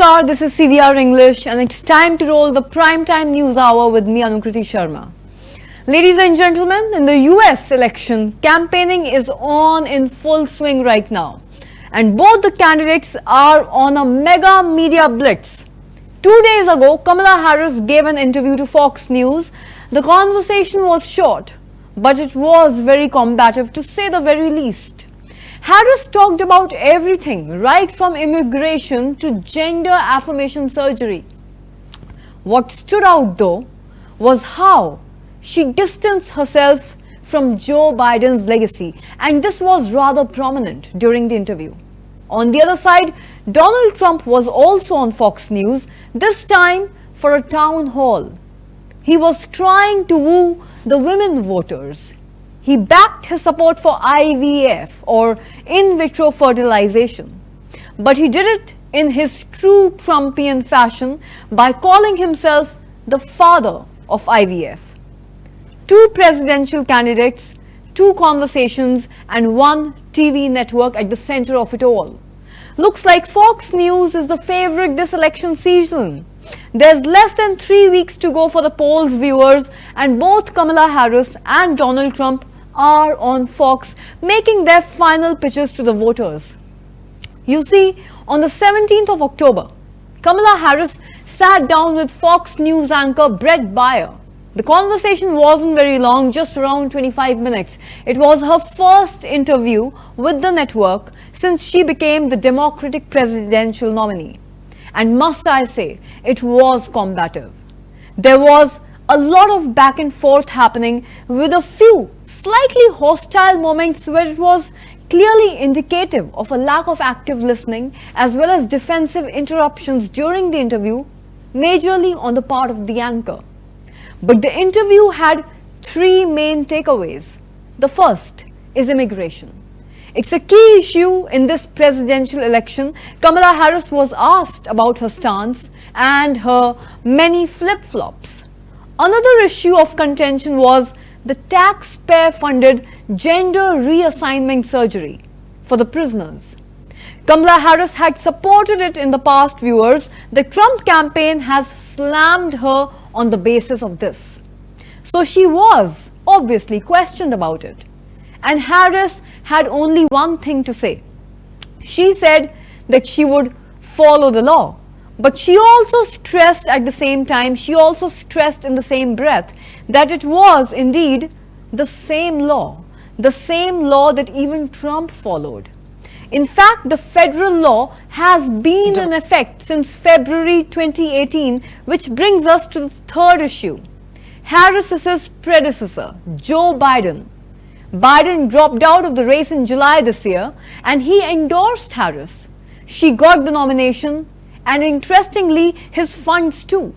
Namaskar, this is CVR English and it's time to roll the primetime news hour with me, Anukriti Sharma. Ladies and gentlemen, in the US election, campaigning is on in full swing right now. And both the candidates are on a mega media blitz. 2 days ago, Kamala Harris gave an interview to Fox News. The conversation was short, but it was very combative to say the very least. Harris talked about everything, right from immigration to gender affirmation surgery. What stood out though was how she distanced herself from Joe Biden's legacy, and this was rather prominent during the interview. On the other side, Donald Trump was also on Fox News, this time for a town hall. He was trying to woo the women voters. He backed his support for IVF or in vitro fertilization. But he did it in his true Trumpian fashion by calling himself the father of IVF. 2 presidential candidates, 2 conversations, and 1 TV network at the center of it all. Looks like Fox News is the favorite this election season. There's less than 3 weeks to go for the polls, viewers, and both Kamala Harris and Donald Trump are on Fox making their final pitches to the voters. You see, on the 17th of October, Kamala Harris sat down with Fox News anchor Brett Baier. The conversation wasn't very long, just around 25 minutes. It was her first interview with the network since she became the Democratic presidential nominee. And must I say, it was combative. There was a lot of back and forth happening with a few slightly hostile moments where it was clearly indicative of a lack of active listening as well as defensive interruptions during the interview, majorly on the part of the anchor. But the interview had 3 main takeaways. The first is immigration. It's a key issue in this presidential election. Kamala Harris was asked about her stance and her many flip-flops. Another issue of contention was the taxpayer-funded gender reassignment surgery for the prisoners. Kamala Harris had supported it in the past, viewers. The Trump campaign has slammed her on the basis of this. So she was obviously questioned about it. And Harris had only one thing to say. She said that she would follow the law. But she also stressed at the same time, she also stressed in the same breath that it was indeed the same law that even Trump followed. In fact, the federal law has been in effect since February 2018, which brings us to the third issue. Harris's predecessor, Joe Biden. Biden dropped out of the race in July this year and he endorsed Harris. She got the nomination and interestingly his funds too.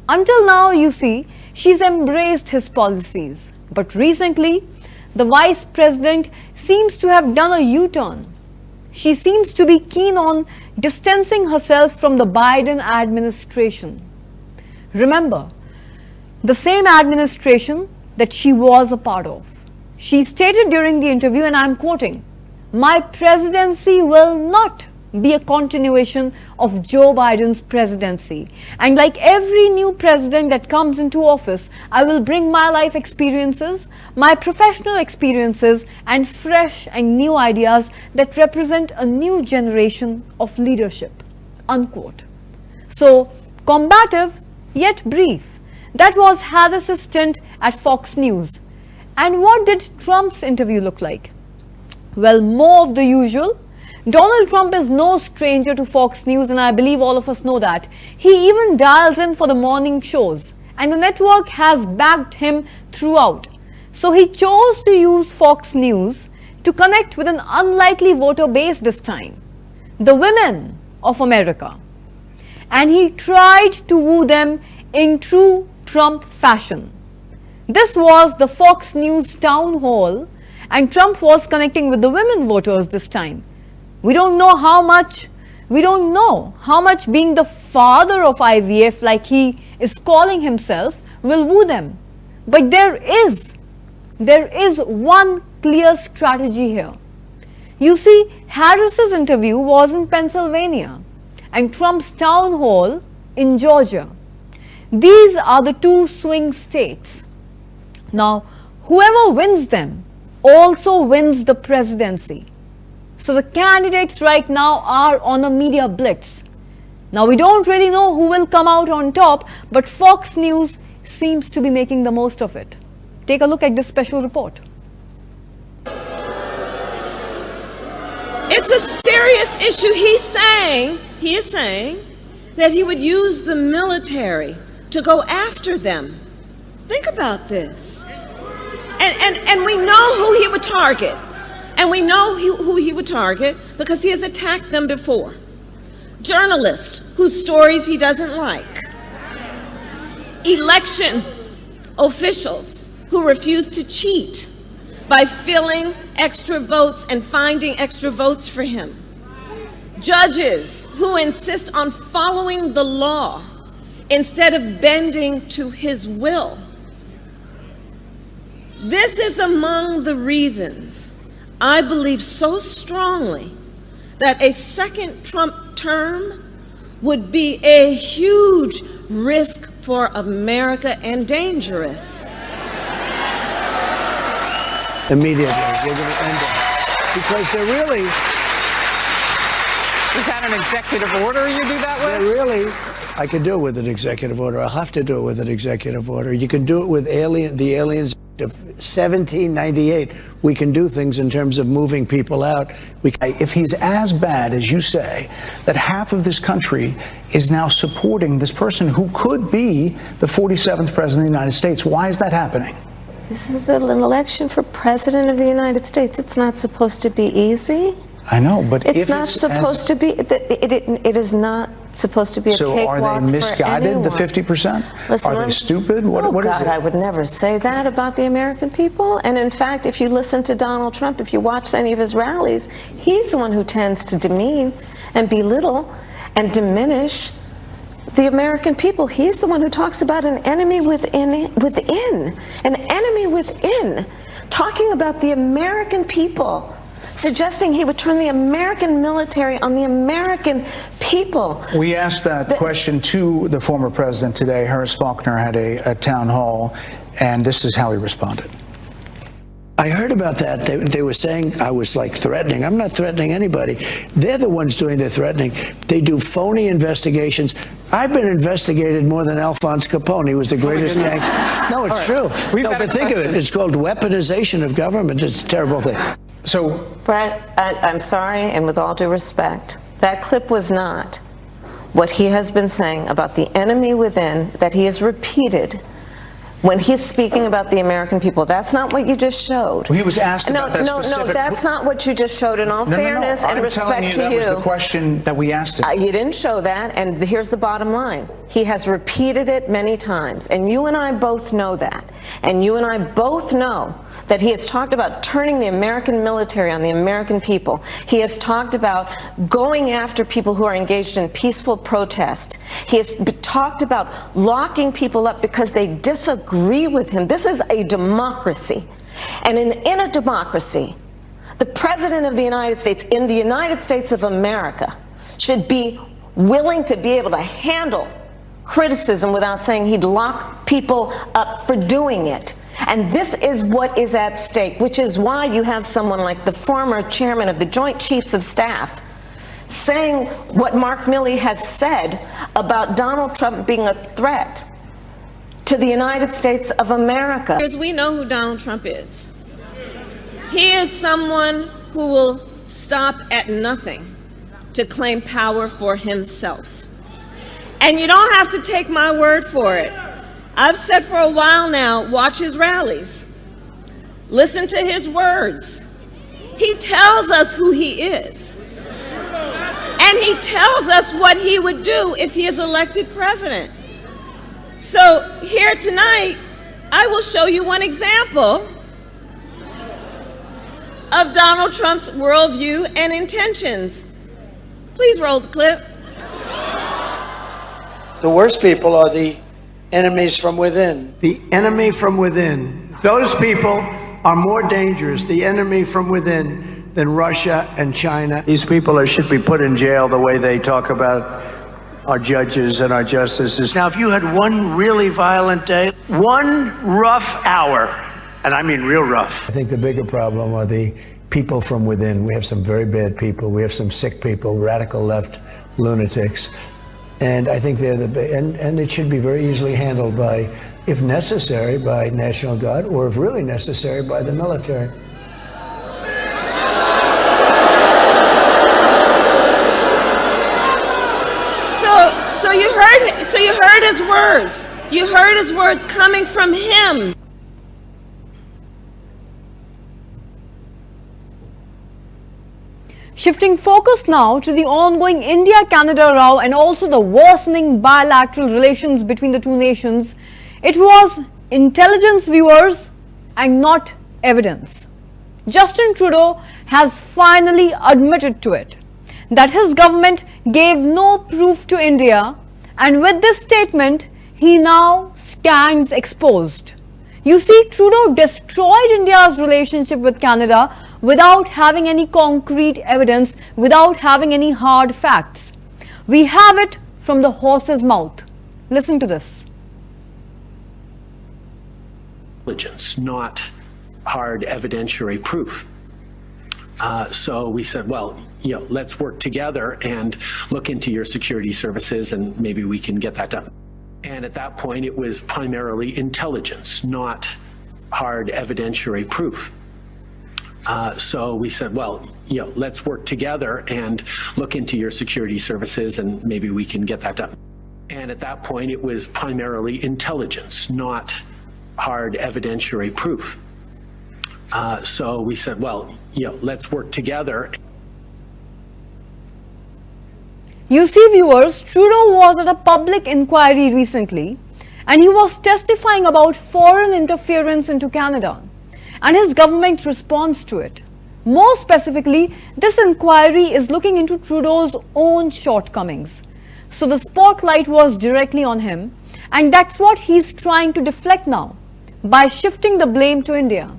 Until now, you see, she's embraced his policies. But recently, the vice president seems to have done a U-turn. She seems to be keen on distancing herself from the Biden administration. Remember, the same administration that she was a part of. She stated during the interview, and I'm quoting, "My presidency will not be a continuation of Joe Biden's presidency. And like every new president that comes into office, I will bring my life experiences, my professional experiences, and fresh and new ideas that represent a new generation of leadership." Unquote. So, combative yet brief. That was Harris's stint at Fox News. And what did Trump's interview look like? Well, more of the usual. Donald Trump is no stranger to Fox News, and I believe all of us know that. He even dials in for the morning shows, and the network has backed him throughout. So he chose to use Fox News to connect with an unlikely voter base this time, the women of America. And he tried to woo them in true Trump fashion. This was the Fox News town hall, and Trump was connecting with the women voters this time. We don't know how much being the father of IVF, like he is calling himself, will woo them. But there is one clear strategy here. You see, Harris's interview was in Pennsylvania, and Trump's town hall in Georgia. These are the two swing states. Now, whoever wins them also wins the presidency. So the candidates right now are on a media blitz. Now, we don't really know who will come out on top, but Fox News seems to be making the most of it. Take a look at this special report. It's a serious issue. He is saying that he would use the military to go after them. Think about this. And we know who he would target. And we know who he would target because he has attacked them before. Journalists whose stories he doesn't like. Election officials who refuse to cheat by filling extra votes and finding extra votes for him. Judges who insist on following the law instead of bending to his will. This is among the reasons I believe so strongly that a second Trump term would be a huge risk for America and dangerous. Immediately, we're going to end it. Because they're really... Is that an executive order you do that with? They're really... I could do it with an executive order. I'll have to do it with an executive order. You can do it with the Aliens of 1798. We can do things in terms of moving people out. If he's as bad as you say, that half of this country is now supporting this person who could be the 47th president of the United States, why is that happening? This is an election for president of the United States. It's not supposed to be easy. I know, but it's not supposed to be. It is not supposed to be a cakewalk for anyone. So are they misguided, the 50%? Listen, are they stupid? What is it? I would never say that about the American people. And in fact, if you listen to Donald Trump, if you watch any of his rallies, he's the one who tends to demean and belittle and diminish the American people. He's the one who talks about an enemy within, an enemy within, talking about the American people, suggesting he would turn the American military on the American people. We asked that question to the former president today. Harris Faulkner had a town hall, and this is how he responded. I heard about that. They were saying I was like threatening. I'm not threatening anybody. They're the ones doing the threatening. They do phony investigations. I've been investigated more than Alphonse Capone. He was the greatest gangster. No, it's true. No, but think of it. It's called weaponization of government. It's a terrible thing. So, Brett, I'm sorry, and with all due respect, that clip was not what he has been saying about the enemy within that he has repeated when he's speaking about the American people. That's not what you just showed. Well, he was asked about that specific... No, that's not what you just showed. In all fairness and respect to you, that was the question that we asked him. You didn't show that, and here's the bottom line. He has repeated it many times, and you and I both know that. And you and I both know that he has talked about turning the American military on the American people. He has talked about going after people who are engaged in peaceful protest. He has talked about locking people up because they disagree with him. This is a democracy. And in a democracy, the President of the United States, in the United States of America, should be willing to be able to handle criticism without saying he'd lock people up for doing it. And this is what is at stake, which is why you have someone like the former chairman of the Joint Chiefs of Staff saying what Mark Milley has said about Donald Trump being a threat to the United States of America. We know who Donald Trump is. He is someone who will stop at nothing to claim power for himself. And you don't have to take my word for it. I've said for a while now, watch his rallies. Listen to his words. He tells us who he is. And he tells us what he would do if he is elected president. So here tonight, I will show you one example of Donald Trump's worldview and intentions. Please roll the clip. The worst people are the enemies from within. The enemy from within. Those people are more dangerous, the enemy from within, than Russia and China. These people should be put in jail the way they talk about our judges and our justices. Now, if you had one really violent day, one rough hour, and I mean real rough. I think the bigger problem are the people from within. We have some very bad people. We have some sick people, radical left lunatics. And I think they're and it should be very easily handled by, if necessary, by National Guard, or if really necessary, by the military. So you heard his words. You heard his words coming from him. Shifting focus now to the ongoing India-Canada row and also the worsening bilateral relations between the two nations, it was intelligence, viewers, and not evidence. Justin Trudeau has finally admitted to it, that his government gave no proof to India, and with this statement, he now stands exposed. You see, Trudeau destroyed India's relationship with Canada without having any concrete evidence, without having any hard facts. We have it from the horse's mouth. Listen to this. Intelligence, not hard evidentiary proof. So we said, well, let's work together and look into your security services and maybe we can get that done. And at that point, it was primarily intelligence, not hard evidentiary proof. So we said, well, let's work together and look into your security services and maybe we can get that done. And at that point, it was primarily intelligence, not hard evidentiary proof. So we said, well, let's work together. You see, viewers, Trudeau was at a public inquiry recently and he was testifying about foreign interference into Canada and his government's response to it. More specifically, this inquiry is looking into Trudeau's own shortcomings. So the spotlight was directly on him, and that's what he's trying to deflect now by shifting the blame to India.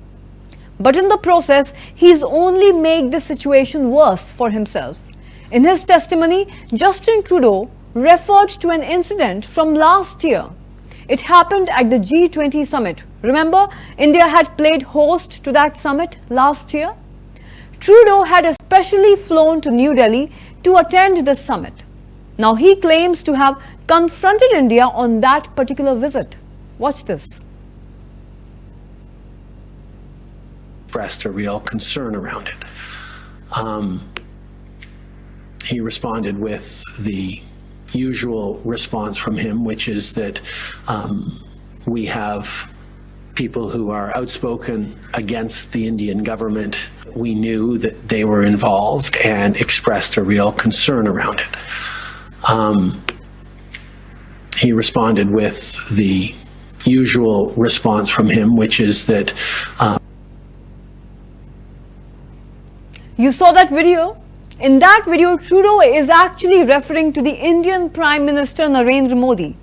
But in the process, he's only made the situation worse for himself. In his testimony, Justin Trudeau referred to an incident from last year. It happened at the G20 summit. Remember, India had played host to that summit last year. Trudeau had especially flown to New Delhi to attend this summit. Now he claims to have confronted India on that particular visit. Watch this. Expressed a real concern around it. He responded with the usual response from him, which is that we have people who are outspoken against the Indian government. We knew that they were involved and expressed a real concern around it. He responded with the usual response from him, which is that you saw that video? In that video, Trudeau is actually referring to the Indian Prime Minister Narendra Modi.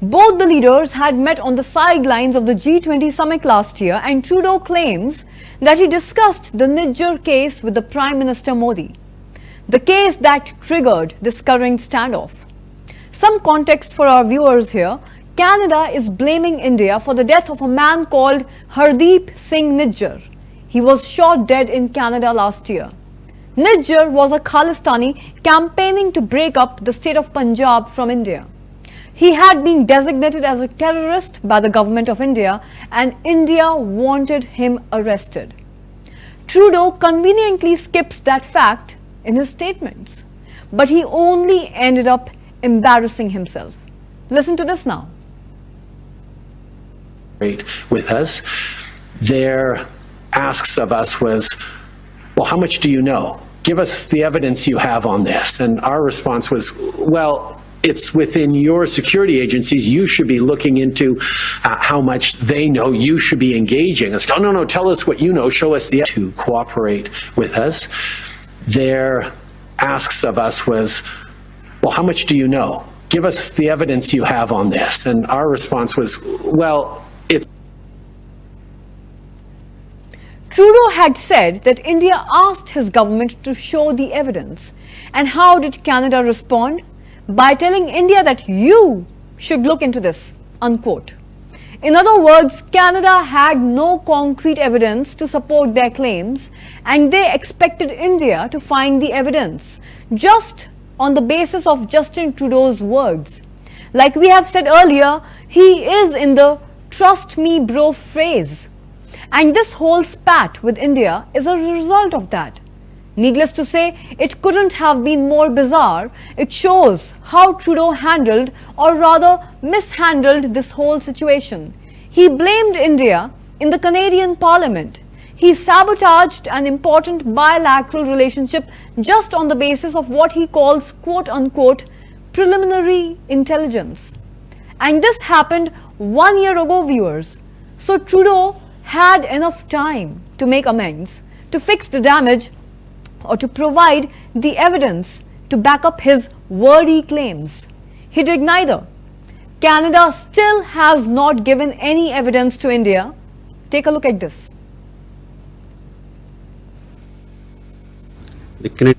Both the leaders had met on the sidelines of the G20 summit last year, and Trudeau claims that he discussed the Nijjar case with the Prime Minister Modi, the case that triggered this current standoff. Some context for our viewers here. Canada is blaming India for the death of a man called Hardeep Singh Nijjar. He was shot dead in Canada last year. Nijjar was a Khalistani campaigning to break up the state of Punjab from India. He had been designated as a terrorist by the government of India, and India wanted him arrested. Trudeau conveniently skips that fact in his statements, but he only ended up embarrassing himself. Listen to this now. With us, their asks of us was, well, how much do you know? Give us the evidence you have on this. And our response was, well, it's within your security agencies. You should be looking into how much they know. You should be engaging us. No, tell us what you know. Show us the to cooperate with us. Their asks of us was, well, how much do you know? Give us the evidence you have on this. And our response was, well, it's... Trudeau had said that India asked his government to show the evidence. And how did Canada respond? By telling India that you should look into this, unquote. In other words, Canada had no concrete evidence to support their claims, and they expected India to find the evidence just on the basis of Justin Trudeau's words. Like we have said earlier, he is in the trust me bro phrase. And this whole spat with India is a result of that. Needless to say, it couldn't have been more bizarre. It shows how Trudeau handled, or rather mishandled, this whole situation. He blamed India in the Canadian Parliament. He sabotaged an important bilateral relationship just on the basis of what he calls quote-unquote preliminary intelligence. And this happened 1 year ago, viewers. So Trudeau had enough time to make amends, to fix the damage, or to provide the evidence to back up his wordy claims. He did neither. Canada still has not given any evidence to India. Take a look at this. The Canadian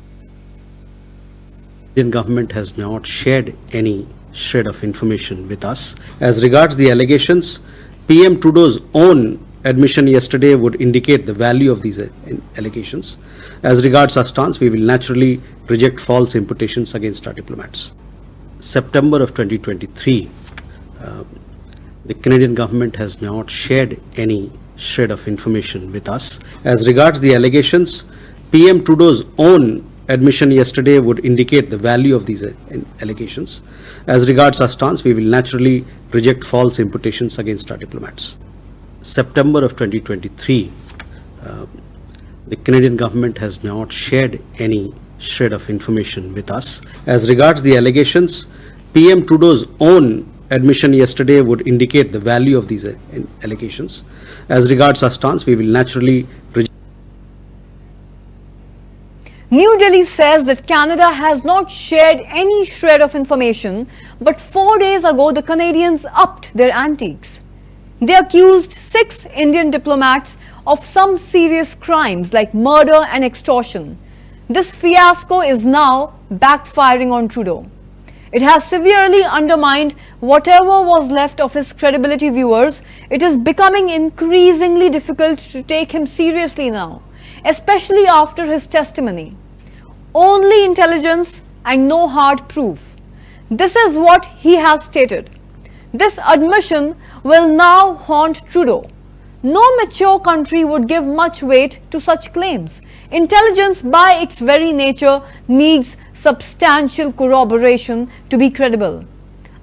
government has not shared any shred of information with us. As regards the allegations, PM Trudeau's own admission yesterday would indicate the value of these allegations. As regards our stance, we will naturally reject false imputations against our diplomats. September of 2023, the Canadian government has not shared any shred of information with us. As regards the allegations, PM Trudeau's own admission yesterday would indicate the value of these allegations. As regards our stance, we will naturally reject false imputations against our diplomats. September of 2023, the Canadian government has not shared any shred of information with us. As regards the allegations, PM Trudeau's own admission yesterday would indicate the value of these allegations. As regards our stance, we will naturally reject. New Delhi says that Canada has not shared any shred of information, but 4 days ago the Canadians upped their antiques. They accused 6 Indian diplomats of some serious crimes like murder and extortion. This fiasco is now backfiring on Trudeau. It has severely undermined whatever was left of his credibility, viewers. It is becoming increasingly difficult to take him seriously now, especially after his testimony. Only intelligence and no hard proof. This is what he has stated. This admission will now haunt Trudeau. No mature country would give much weight to such claims. Intelligence, by its very nature, needs substantial corroboration to be credible.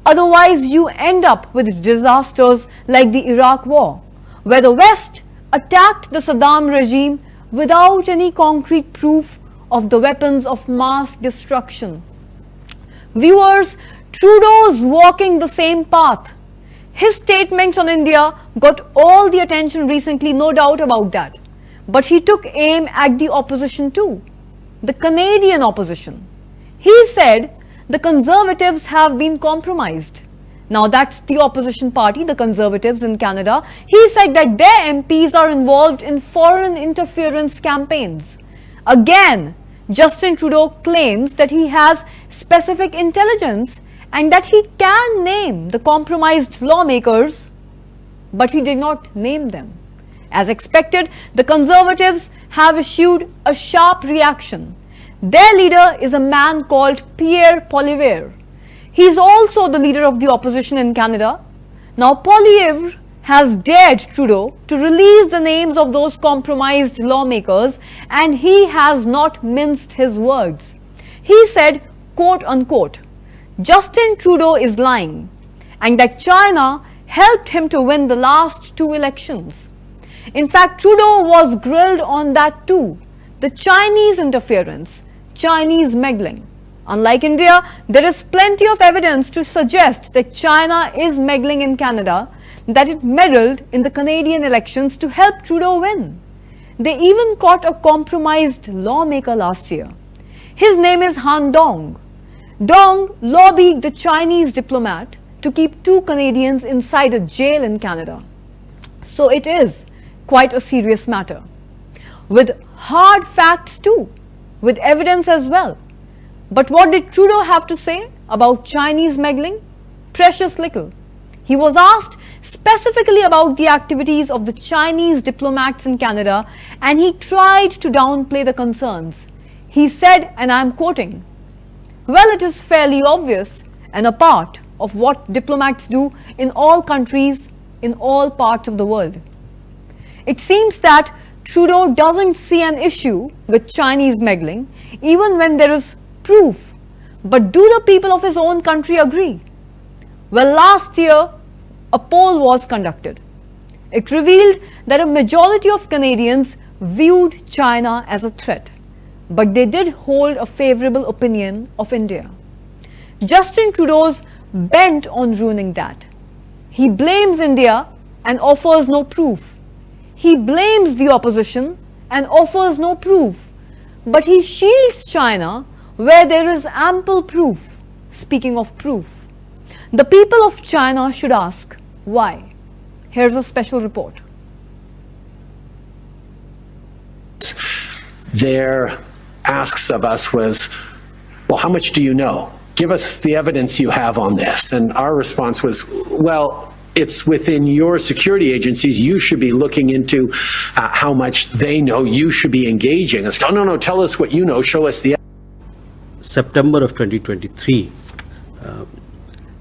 Otherwise, you end up with disasters like the Iraq War, where the West attacked the Saddam regime without any concrete proof of the weapons of mass destruction. Viewers, Trudeau's walking the same path. His statements on India got all the attention recently, no doubt about that. But he took aim at the opposition too, the Canadian opposition. He said the Conservatives have been compromised. Now that's the opposition party, the Conservatives in Canada. He said that their MPs are involved in foreign interference campaigns. Again, Justin Trudeau claims that he has specific intelligence and that he can name the compromised lawmakers, but he did not name them. As expected, the Conservatives have issued a sharp reaction. Their leader is a man called Pierre Poilievre. He is also the leader of the opposition in Canada. Now, Poilievre has dared Trudeau to release the names of those compromised lawmakers, and he has not minced his words. He said, quote unquote, Justin Trudeau is lying, and that China helped him to win the last 2 elections. In fact, Trudeau was grilled on that too. The Chinese interference, Chinese meddling. Unlike India, there is plenty of evidence to suggest that China is meddling in Canada, that it meddled in the Canadian elections to help Trudeau win. They even caught a compromised lawmaker last year. His name is Han Dong. Dong lobbied the Chinese diplomat to keep 2 Canadians inside a jail in Canada. So it is quite a serious matter. with hard facts too, with evidence as well. But what did Trudeau have to say about Chinese meddling? Precious little. He was asked specifically about the activities of the Chinese diplomats in Canada, and he tried to downplay the concerns. He said, and I am quoting, "Well, it is fairly obvious and a part of what diplomats do in all countries, in all parts of the world." It seems that Trudeau doesn't see an issue with Chinese meddling, even when there is proof. But do the people of his own country agree? Well, last year, a poll was conducted. It revealed that a majority of Canadians viewed China as a threat, but they did hold a favorable opinion of India. Justin Trudeau's bent on ruining that. He blames India and offers no proof. He blames the opposition and offers no proof. But he shields China where there is ample proof. Speaking of proof, the people of China should ask why. Here's a special report. Their asks of us was, well, how much do you know? Give us the evidence you have on this. And our response was, well, it's within your security agencies. You should be looking into how much they know. You should be engaging. It's, oh, no, tell us what you know. Show us the evidence. September of 2023,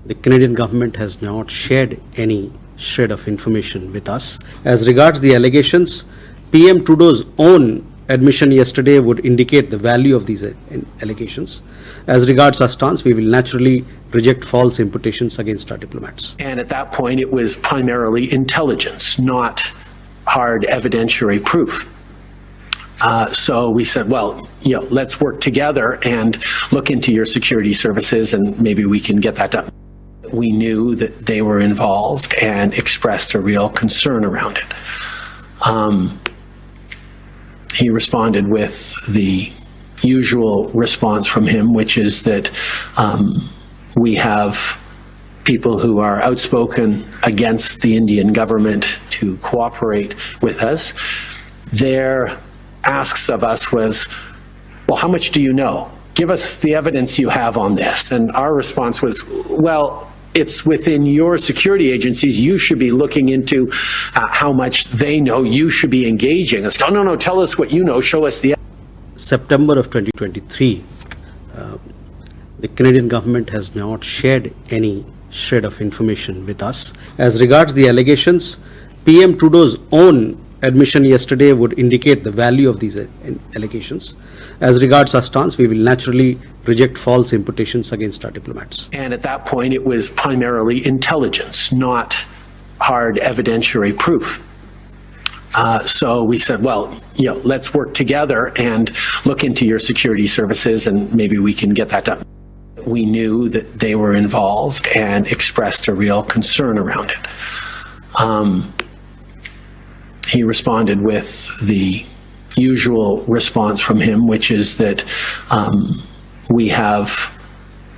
the Canadian government has not shared any shred of information with us. As regards the allegations, PM Trudeau's own admission yesterday would indicate the value of these allegations. As regards our stance, we will naturally reject false imputations against our diplomats. And at that point, it was primarily intelligence, not hard evidentiary proof. So we said, well, let's work together and look into your security services, and maybe we can get that done. We knew that they were involved and expressed a real concern around it. He responded with the usual response from him, which is that we have people who are outspoken against the Indian government to cooperate with us. Their asks of us was, well, how much do you know? Give us the evidence you have on this. And our response was, well, it's within your security agencies. You should be looking into how much they know. You should be engaging. It's, oh, no, tell us what you know. Show us the evidence. September of 2023, the Canadian government has not shared any shred of information with us. As regards the allegations, PM Trudeau's own admission yesterday would indicate the value of these allegations. As regards our stance, we will naturally reject false imputations against our diplomats. And at that point, it was primarily intelligence, not hard evidentiary proof. So we said, well, let's work together and look into your security services, and maybe we can get that done. We knew that they were involved and expressed a real concern around it. He responded with the usual response from him, which is that we have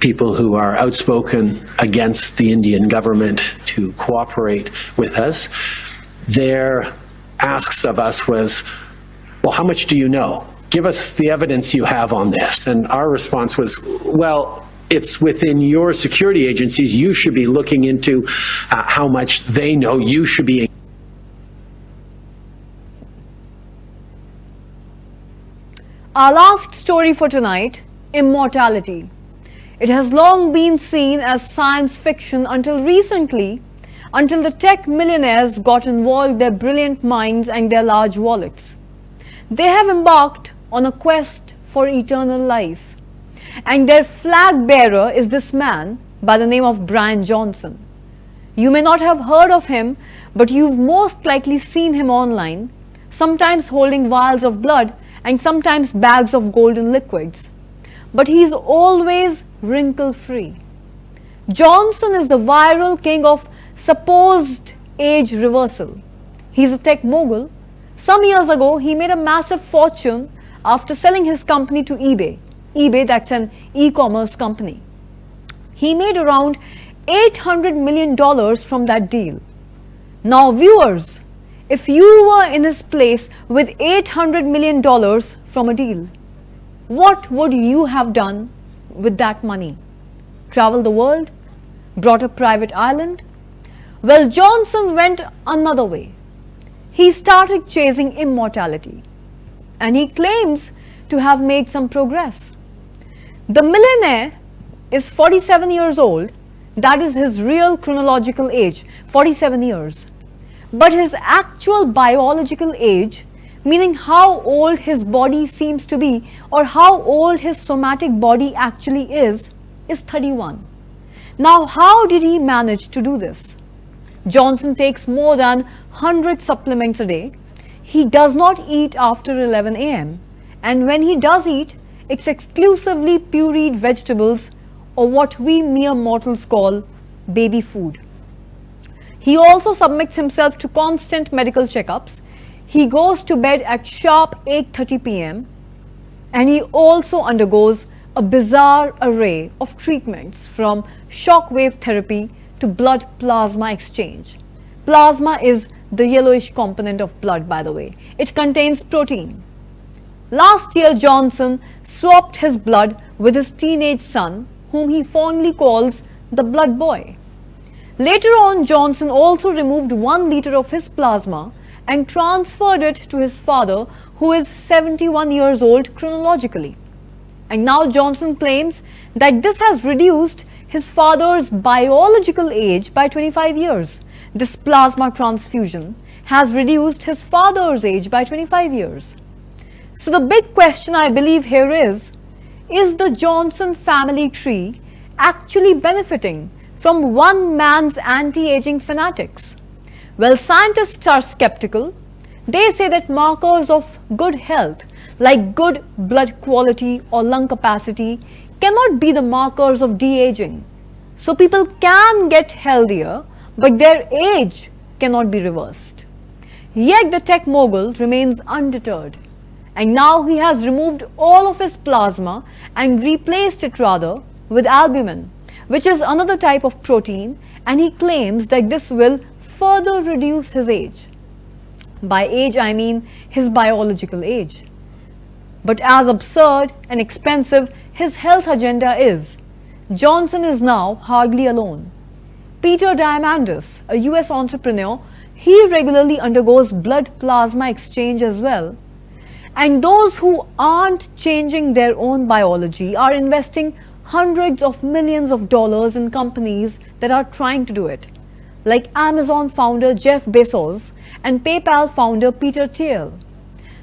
people who are outspoken against the Indian government to cooperate with us. Their asks of us was, well, how much do you know? Give us the evidence you have on this. And our response was, well, it's within your security agencies. You should be looking into how much they know. You should be. Our last story for tonight, immortality. It has long been seen as science fiction until recently, until the tech millionaires got involved, their brilliant minds and their large wallets. They have embarked on a quest for eternal life. And their flag bearer is this man by the name of Brian Johnson. You may not have heard of him, but you've most likely seen him online, sometimes holding vials of blood and sometimes bags of golden liquids. But he's always wrinkle-free. Johnson is the viral king of supposed age reversal. He's a tech mogul. Some years ago, he made a massive fortune after selling his company to eBay. eBay, that's an e-commerce company. He made around $800 million from that deal. Now viewers, if you were in his place with $800 million from a deal? What would you have done with that money? Travel the world? Bought a private island? Well, Johnson went another way. He started chasing immortality, and he claims to have made some progress. The millionaire is 47 years old. That is his real chronological age, 47 years. But his actual biological age, meaning how old his body seems to be or how old his somatic body actually is 31. Now, how did he manage to do this? Johnson takes more than 100 supplements a day. He does not eat after 11 a.m. And when he does eat, it's exclusively pureed vegetables, or what we mere mortals call baby food. He also submits himself to constant medical checkups. He goes to bed at sharp 8:30 p.m. and he also undergoes a bizarre array of treatments, from shockwave therapy to blood plasma exchange. Plasma is the yellowish component of blood, by the way. It contains protein. Last year, Johnson swapped his blood with his teenage son, whom he fondly calls the blood boy. Later on, Johnson also removed 1 liter of his plasma and transferred it to his father, who is 71 years old chronologically. And now Johnson claims that this has reduced his father's biological age by 25 years. This plasma transfusion has reduced his father's age by 25 years. So the big question, I believe, here is the Johnson family tree actually benefiting from one man's anti-aging fanatics? Well, scientists are skeptical. They say that markers of good health, like good blood quality or lung capacity, cannot be the markers of de-aging. So people can get healthier, but their age cannot be reversed. Yet the tech mogul remains undeterred. And now he has removed all of his plasma and replaced it rather with albumin, which is another type of protein, and he claims that this will further reduce his age. By age, I mean his biological age. But as absurd and expensive his health agenda is, Johnson is now hardly alone. Peter Diamandis, a US entrepreneur, he regularly undergoes blood plasma exchange as well. And those who aren't changing their own biology are investing hundreds of millions of dollars in companies that are trying to do it, like Amazon founder Jeff Bezos and PayPal founder Peter Thiel.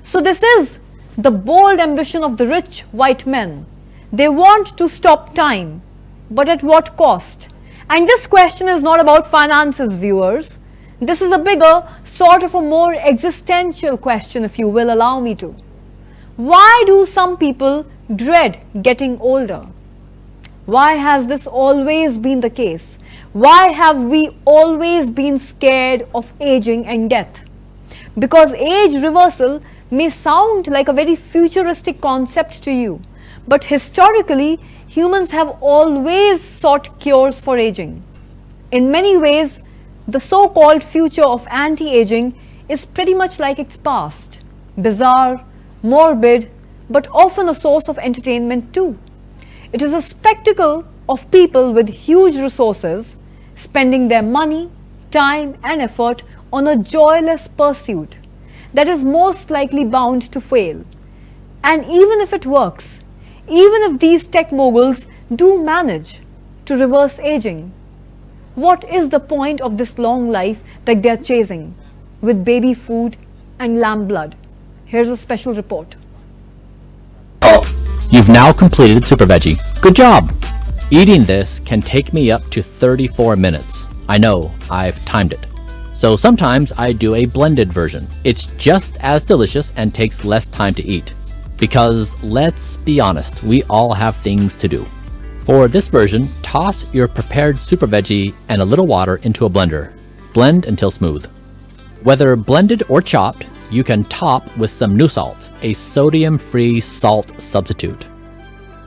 So this is the bold ambition of the rich white men. They want to stop time, but at what cost? And this question is not about finances, viewers. This is a bigger, sort of a more existential question, if you will allow me to. Why do some people dread getting older? Why has this always been the case? Why have we always been scared of aging and death? Because age reversal may sound like a very futuristic concept to you, but historically, humans have always sought cures for aging. In many ways, the so-called future of anti-aging is pretty much like its past, bizarre, morbid, but often a source of entertainment too. It is a spectacle of people with huge resources spending their money, time and effort on a joyless pursuit that is most likely bound to fail. And even if it works, even if these tech moguls do manage to reverse aging, what is the point of this long life that they are chasing with baby food and lamb blood? Here's a special report. You've now completed Super Veggie. Good job! Eating this can take me up to 34 minutes. I know, I've timed it. So sometimes I do a blended version. It's just as delicious and takes less time to eat. Because let's be honest, we all have things to do. For this version, toss your prepared Super Veggie and a little water into a blender. Blend until smooth. Whether blended or chopped, you can top with some new salt, a sodium-free salt substitute.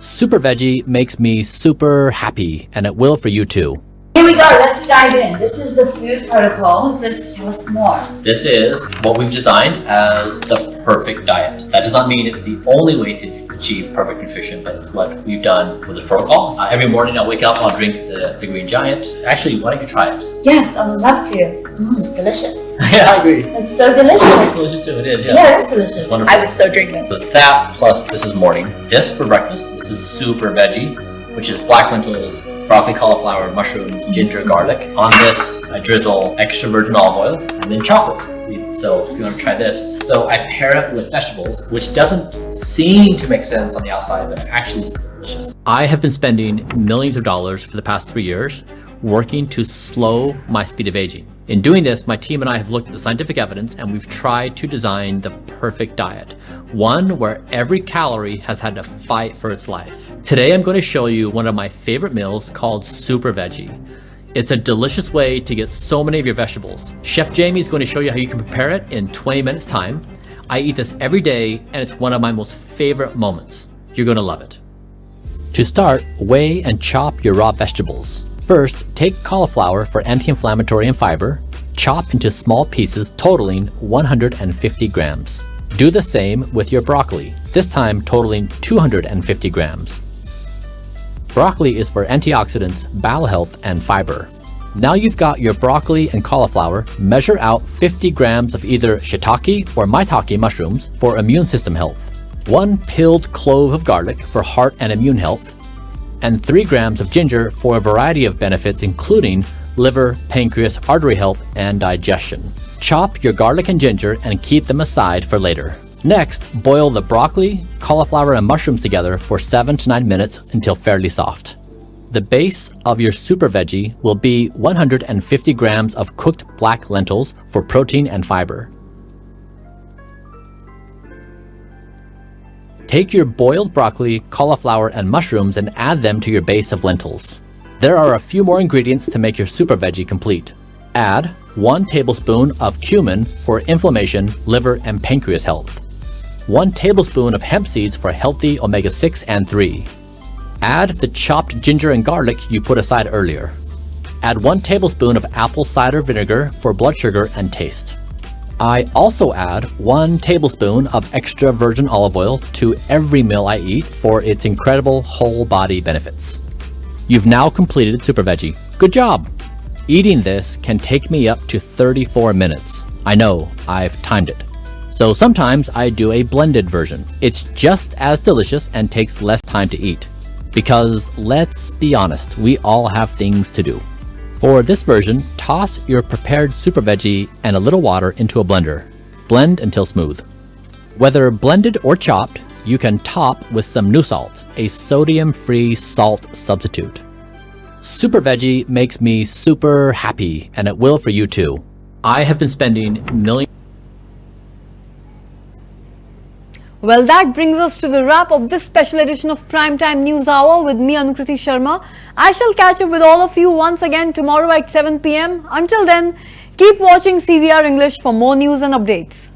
Super Veggie makes me super happy, and it will for you too. Here we go, let's dive in. This is the food protocol. Tell us more. This is what we've designed as the perfect diet. That does not mean it's the only way to achieve perfect nutrition, but it's what we've done for this protocol. Every morning I'll wake up, I'll drink the Green Giant. Actually, why don't you try it? Yes, I would love to. It's delicious. Yeah, I agree. It's so delicious. It's delicious too, it is, yeah. Yeah, it's delicious. Wonderful. I would so drink this. So that plus this is morning. This for breakfast, this is super veggie, which is black lentils, broccoli, cauliflower, mushrooms, ginger, garlic. On this, I drizzle extra virgin olive oil and then chocolate. So if you want to try this. So I pair it with vegetables, which doesn't seem to make sense on the outside, but actually is delicious. I have been spending millions of dollars for the past 3 years working to slow my speed of aging. In doing this, my team and I have looked at the scientific evidence and we've tried to design the perfect diet. One where every calorie has had to fight for its life. Today, I'm going to show you one of my favorite meals called Super Veggie. It's a delicious way to get so many of your vegetables. Chef Jamie is going to show you how you can prepare it in 20 minutes time. I eat this every day and it's one of my most favorite moments. You're going to love it. To start, weigh and chop your raw vegetables. First, take cauliflower for anti-inflammatory and fiber. Chop into small pieces totaling 150 grams. Do the same with your broccoli, this time totaling 250 grams. Broccoli is for antioxidants, bowel health, and fiber. Now you've got your broccoli and cauliflower, measure out 50 grams of either shiitake or maitake mushrooms for immune system health, 1 peeled clove of garlic for heart and immune health, and 3 grams of ginger for a variety of benefits including liver, pancreas, artery health, and digestion. Chop your garlic and ginger and keep them aside for later. Next, boil the broccoli, cauliflower, and mushrooms together for 7 to 9 minutes until fairly soft. The base of your super veggie will be 150 grams of cooked black lentils for protein and fiber. Take your boiled broccoli, cauliflower, and mushrooms and add them to your base of lentils. There are a few more ingredients to make your super veggie complete. Add 1 tablespoon of cumin for inflammation, liver, and pancreas health. 1 tablespoon of hemp seeds for healthy omega-6 and 3. Add the chopped ginger and garlic you put aside earlier. Add 1 tablespoon of apple cider vinegar for blood sugar and taste. I also add 1 tablespoon of extra virgin olive oil to every meal I eat for its incredible whole body benefits. You've now completed Super Veggie. Good job! Eating this can take me up to 34 minutes. I know, I've timed it. So sometimes I do a blended version. It's just as delicious and takes less time to eat. Because let's be honest, we all have things to do. For this version, toss your prepared super veggie and a little water into a blender. Blend until smooth. Whether blended or chopped, you can top with some new salt, a sodium-free salt substitute. Super Veggie makes me super happy, and it will for you too. I have been spending millions. Well, that brings us to the wrap of this special edition of Primetime News Hour with me, Anukriti Sharma. I shall catch up with all of you once again tomorrow at 7 p.m. Until then, keep watching CVR English for more news and updates.